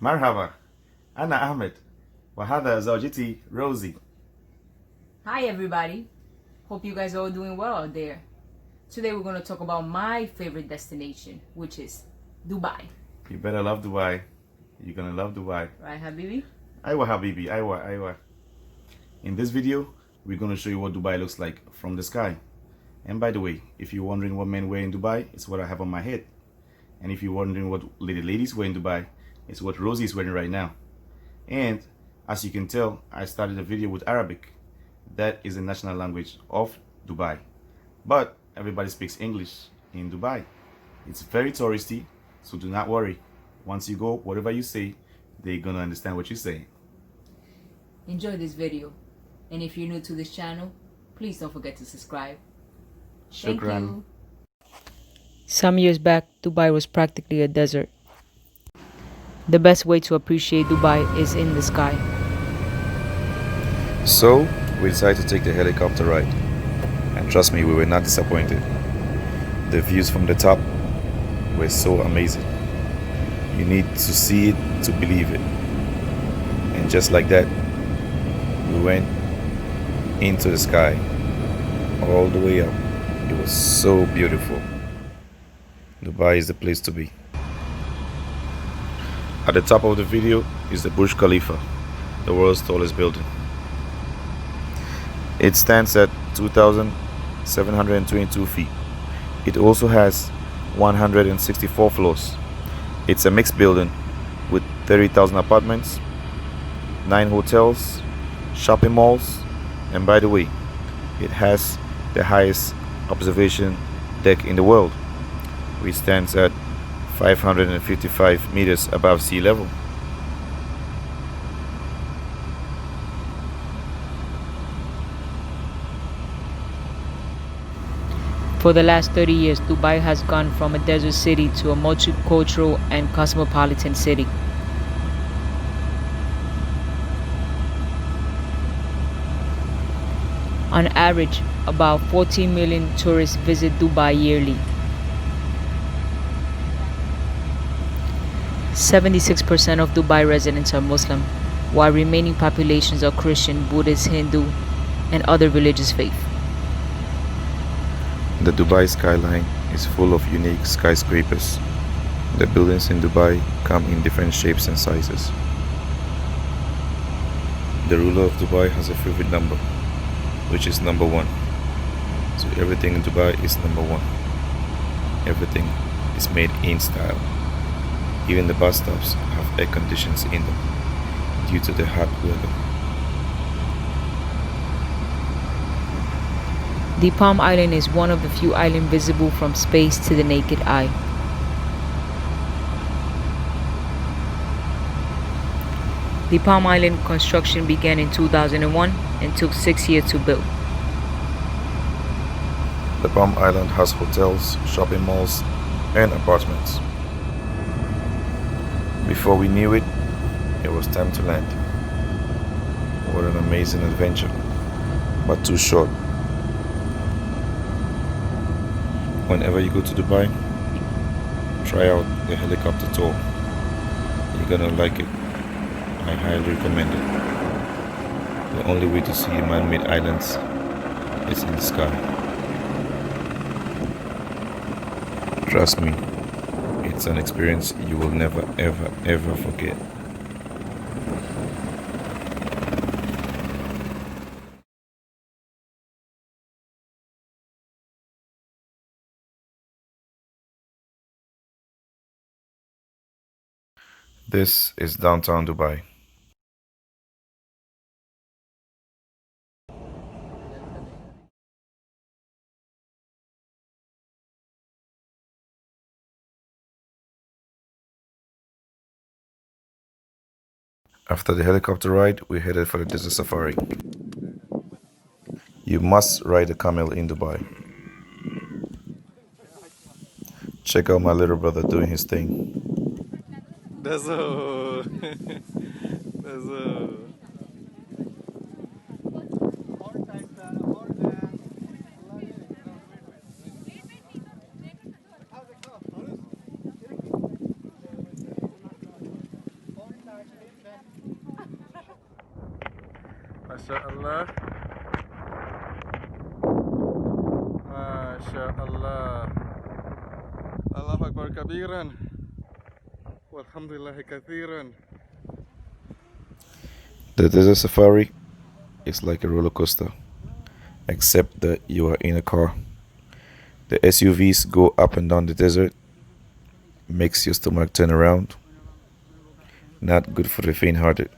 Marhaba, Anna Ahmed, Wahada Zawjiti Rosie. Hi everybody, hope you guys are all doing well out there. Today we're going to talk about my favorite destination, which is Dubai. You better love Dubai. You're gonna love Dubai. Right, Habibi? Aywa Habibi, aywa. In this video, we're gonna show you what Dubai looks like from the sky. And by the way, if you're wondering what men wear in Dubai, it's what I have on my head. And if you're wondering what ladies wear in Dubai, it's what Rosie is wearing right now. And as you can tell, I started the video with Arabic. That is the national language of Dubai. But everybody speaks English in Dubai. It's very touristy, so do not worry. Once you go, whatever you say, they're gonna understand what you say. Enjoy this video. And if you're new to this channel, please don't forget to subscribe. Thank you. Some years back, Dubai was practically a desert. The best way to appreciate Dubai is in the sky. So, we decided to take the helicopter ride. And trust me, we were not disappointed. The views from the top were so amazing. You need to see it to believe it. And just like that, we went into the sky, all the way up. It was so beautiful. Dubai is the place to be. At the top of the video is the Burj Khalifa, the world's tallest building. It stands at 2,722 feet. It also has 164 floors. It's a mixed building with 30,000 apartments, 9 hotels, shopping malls, and by the way, it has the highest observation deck in the world, which stands at 555 meters above sea level. For the last 30 years, Dubai has gone from a desert city to a multicultural and cosmopolitan city. On average, about 14 million tourists visit Dubai yearly. 76% of Dubai residents are Muslim, while remaining populations are Christian, Buddhist, Hindu, and other religious faith. The Dubai skyline is full of unique skyscrapers. The buildings in Dubai come in different shapes and sizes. The ruler of Dubai has a favorite number, which is number 1. So everything in Dubai is number 1. Everything is made in style. Even the bus stops have air conditions in them due to the hot weather. The Palm Island is one of the few islands visible from space to the naked eye. The Palm Island construction began in 2001 and took 6 years to build. The Palm Island has hotels, shopping malls, and apartments. Before we knew it, it was time to land. What an amazing adventure, but too short. Whenever you go to Dubai, try out the helicopter tour. You're gonna like it. I highly recommend it. The only way to see man-made islands is in the sky. Trust me, it's an experience you will never ever forget. This is downtown Dubai. After the helicopter ride, we headed for the desert safari. You must ride a camel in Dubai. Check out my little brother doing his thing. That's all. That's all. MashaAllah. MashaAllah. Allahu Akbar kabiran. Walhamdulillahi kathiran. The desert safari is like a roller coaster, except that you are in a car. The SUVs go up and down the desert, makes your stomach turn around. Not good for the faint-hearted.